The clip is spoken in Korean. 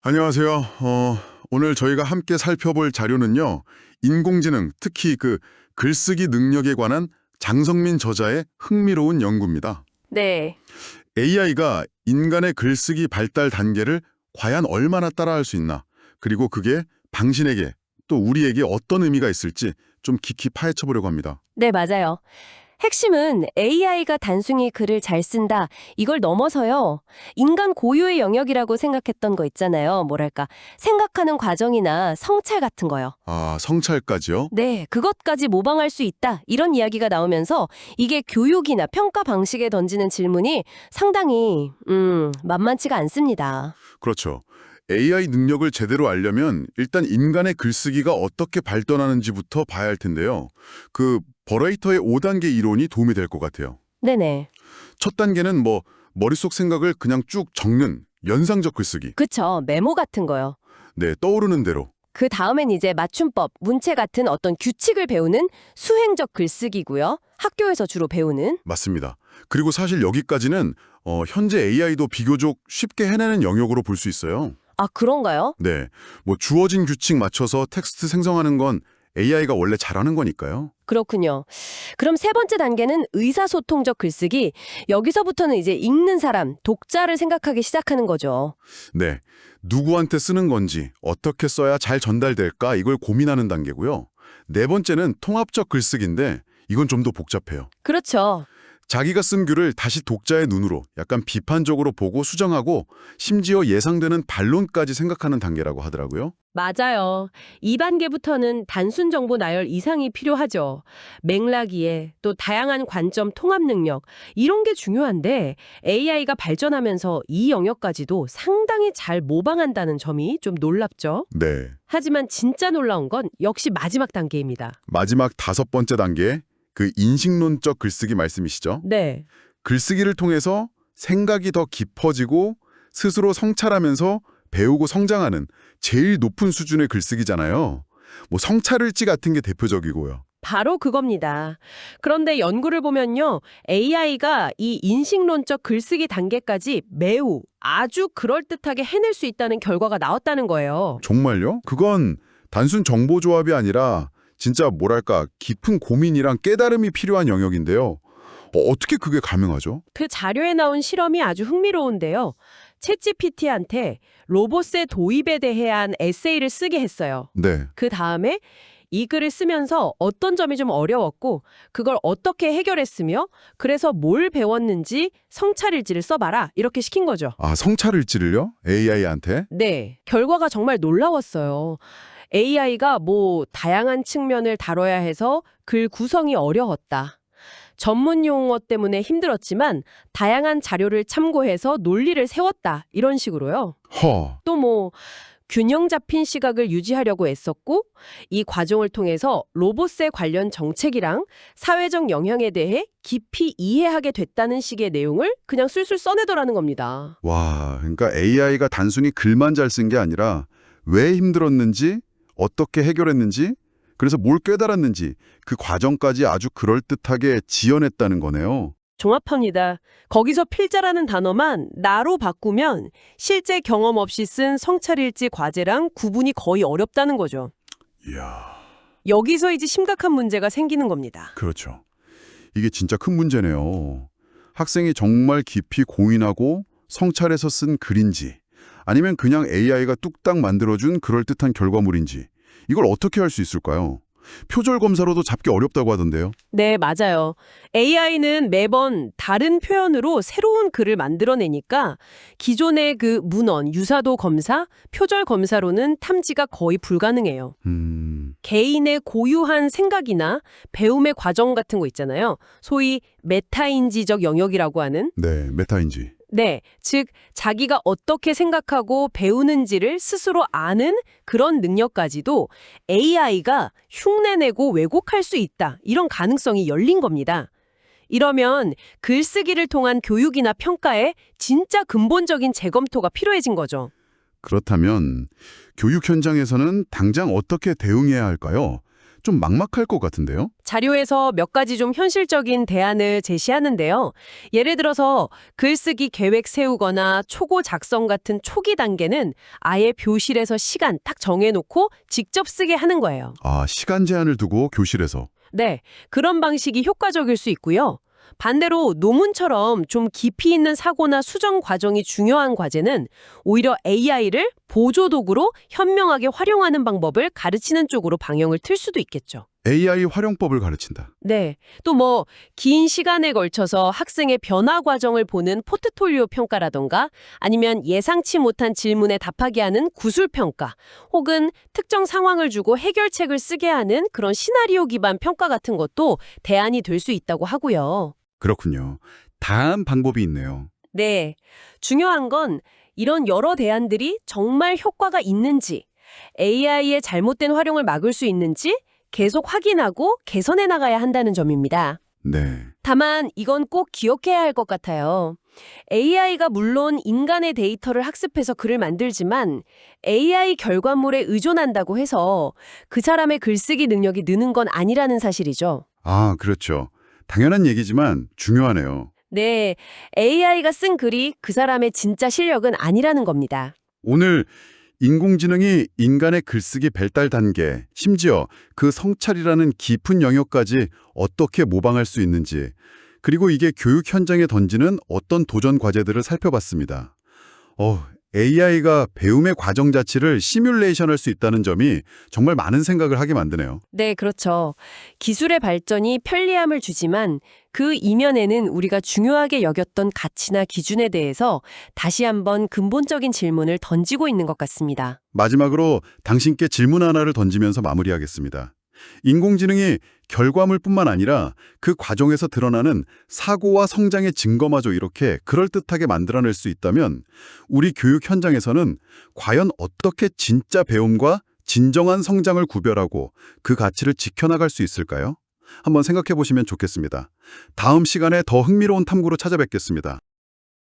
안녕하세요. 오늘 저희가 함께 살펴볼 자료는요. 인공지능, 특히 글쓰기 능력에 관한 장성민 저자의 흥미로운 연구입니다. 네, AI가 인간의 글쓰기 발달 단계를 과연 얼마나 따라할 수 있나, 그리고 그게 당신에게 또 우리에게 어떤 의미가 있을지 좀 깊이 파헤쳐보려고 합니다. 네, 맞아요. 핵심은 AI가 단순히 글을 잘 쓴다, 이걸 넘어서요. 인간 고유의 영역이라고 생각했던 거 있잖아요. 뭐랄까, 생각하는 과정이나 성찰 같은 거요. 아, 성찰까지요? 네, 그것까지 모방할 수 있다, 이런 이야기가 나오면서 이게 교육이나 평가 방식에 던지는 질문이 상당히, 만만치가 않습니다. 그렇죠. AI 능력을 제대로 알려면 일단 인간의 글쓰기가 어떻게 발전하는지부터 봐야 할 텐데요. 버레이터의 5단계 이론이 도움이 될 것 같아요. 네네. 첫 단계는 머릿속 생각을 그냥 쭉 적는 연상적 글쓰기. 그쵸, 메모 같은 거요. 네, 떠오르는 대로. 그 다음엔 이제 맞춤법, 문체 같은 어떤 규칙을 배우는 수행적 글쓰기고요. 학교에서 주로 배우는. 맞습니다. 그리고 사실 여기까지는 현재 AI도 비교적 쉽게 해내는 영역으로 볼 수 있어요. 아, 그런가요? 네, 주어진 규칙 맞춰서 텍스트 생성하는 건 AI가 원래 잘하는 거니까요. 그렇군요. 그럼 세 번째 단계는 의사소통적 글쓰기. 여기서부터는 이제 읽는 사람, 독자를 생각하기 시작하는 거죠. 네, 누구한테 쓰는 건지 어떻게 써야 잘 전달될까 이걸 고민하는 단계고요. 네 번째는 통합적 글쓰기인데 이건 좀 더 복잡해요. 그렇죠. 자기가 쓴 글을 다시 독자의 눈으로 약간 비판적으로 보고 수정하고 심지어 예상되는 반론까지 생각하는 단계라고 하더라고요. 맞아요. 이 단계부터는 단순 정보 나열 이상이 필요하죠. 맥락 이해, 또 다양한 관점 통합 능력, 이런 게 중요한데 AI가 발전하면서 이 영역까지도 상당히 잘 모방한다는 점이 좀 놀랍죠. 네, 하지만 진짜 놀라운 건 역시 마지막 단계입니다. 마지막 5번째 단계, 인식론적 글쓰기 말씀이시죠? 네. 글쓰기를 통해서 생각이 더 깊어지고 스스로 성찰하면서 배우고 성장하는 제일 높은 수준의 글쓰기잖아요. 성찰일지 같은 게 대표적이고요. 바로 그겁니다. 그런데 연구를 보면요. AI가 이 인식론적 글쓰기 단계까지 매우 아주 그럴듯하게 해낼 수 있다는 결과가 나왔다는 거예요. 정말요? 그건 단순 정보 조합이 아니라 진짜 깊은 고민이랑 깨달음이 필요한 영역인데요. 어떻게 그게 가능하죠? 그 자료에 나온 실험이 아주 흥미로운데요. 챗GPT한테 로봇의 도입에 대한 에세이를 쓰게 했어요. 네. 그 다음에 이 글을 쓰면서 어떤 점이 좀 어려웠고 그걸 어떻게 해결했으며 그래서 뭘 배웠는지 성찰일지를 써봐라 이렇게 시킨 거죠. 아, 성찰일지를요? AI한테? 네, 결과가 정말 놀라웠어요. AI가 다양한 측면을 다뤄야 해서 글 구성이 어려웠다. 전문 용어 때문에 힘들었지만 다양한 자료를 참고해서 논리를 세웠다. 이런 식으로요. 허. 또 균형 잡힌 시각을 유지하려고 애썼고 이 과정을 통해서 로봇의 관련 정책이랑 사회적 영향에 대해 깊이 이해하게 됐다는 식의 내용을 그냥 술술 써내더라는 겁니다. 와, 그러니까 AI가 단순히 글만 잘 쓴 게 아니라 왜 힘들었는지, 어떻게 해결했는지, 그래서 뭘 깨달았는지 그 과정까지 아주 그럴듯하게 지어냈다는 거네요. 종합합니다. 거기서 필자라는 단어만 나로 바꾸면 실제 경험 없이 쓴 성찰일지 과제랑 구분이 거의 어렵다는 거죠. 이야, 여기서 이제 심각한 문제가 생기는 겁니다. 그렇죠. 이게 진짜 큰 문제네요. 학생이 정말 깊이 고민하고 성찰해서 쓴 글인지 아니면 그냥 AI가 뚝딱 만들어준 그럴듯한 결과물인지 이걸 어떻게 할 수 있을까요? 표절 검사로도 잡기 어렵다고 하던데요. 네, 맞아요. AI는 매번 다른 표현으로 새로운 글을 만들어내니까 기존의 그 문헌, 유사도 검사, 표절 검사로는 탐지가 거의 불가능해요. 개인의 고유한 생각이나 배움의 과정 같은 거 있잖아요. 소위 메타인지적 영역이라고 하는. 네, 메타인지. 네, 즉 자기가 어떻게 생각하고 배우는지를 스스로 아는 그런 능력까지도 AI가 흉내내고 왜곡할 수 있다. 이런 가능성이 열린 겁니다. 이러면 글쓰기를 통한 교육이나 평가에 진짜 근본적인 재검토가 필요해진 거죠. 그렇다면 교육 현장에서는 당장 어떻게 대응해야 할까요? 좀 막막할 것 같은데요? 자료에서 몇 가지 좀 현실적인 대안을 제시하는데요. 예를 들어서 글쓰기 계획 세우거나 초고 작성 같은 초기 단계는 아예 교실에서 시간 딱 정해놓고 직접 쓰게 하는 거예요. 아, 시간 제한을 두고 교실에서. 네, 그런 방식이 효과적일 수 있고요. 반대로 논문처럼 좀 깊이 있는 사고나 수정 과정이 중요한 과제는 오히려 AI를 보조 도구로 현명하게 활용하는 방법을 가르치는 쪽으로 방향을 틀 수도 있겠죠. AI 활용법을 가르친다. 네, 또 긴 시간에 걸쳐서 학생의 변화 과정을 보는 포트폴리오 평가라던가 아니면 예상치 못한 질문에 답하게 하는 구술 평가 혹은 특정 상황을 주고 해결책을 쓰게 하는 그런 시나리오 기반 평가 같은 것도 대안이 될 수 있다고 하고요. 그렇군요. 다양한 방법이 있네요. 네, 중요한 건 이런 여러 대안들이 정말 효과가 있는지, AI의 잘못된 활용을 막을 수 있는지 계속 확인하고 개선해 나가야 한다는 점입니다. 네. 다만 이건 꼭 기억해야 할 것 같아요. AI가 물론 인간의 데이터를 학습해서 글을 만들지만 AI 결과물에 의존한다고 해서 그 사람의 글쓰기 능력이 느는 건 아니라는 사실이죠. 아, 그렇죠. 당연한 얘기지만 중요하네요. 네, AI가 쓴 글이 그 사람의 진짜 실력은 아니라는 겁니다. 오늘 인공지능이 인간의 글쓰기 발달 단계, 심지어 그 성찰이라는 깊은 영역까지 어떻게 모방할 수 있는지, 그리고 이게 교육 현장에 던지는 어떤 도전 과제들을 살펴봤습니다. AI가 배움의 과정 자체를 시뮬레이션할 수 있다는 점이 정말 많은 생각을 하게 만드네요. 네, 그렇죠. 기술의 발전이 편리함을 주지만 그 이면에는 우리가 중요하게 여겼던 가치나 기준에 대해서 다시 한번 근본적인 질문을 던지고 있는 것 같습니다. 마지막으로 당신께 질문 하나를 던지면서 마무리하겠습니다. 인공지능이 결과물뿐만 아니라 그 과정에서 드러나는 사고와 성장의 증거마저 이렇게 그럴듯하게 만들어낼 수 있다면 우리 교육 현장에서는 과연 어떻게 진짜 배움과 진정한 성장을 구별하고 그 가치를 지켜나갈 수 있을까요? 한번 생각해 보시면 좋겠습니다. 다음 시간에 더 흥미로운 탐구로 찾아뵙겠습니다.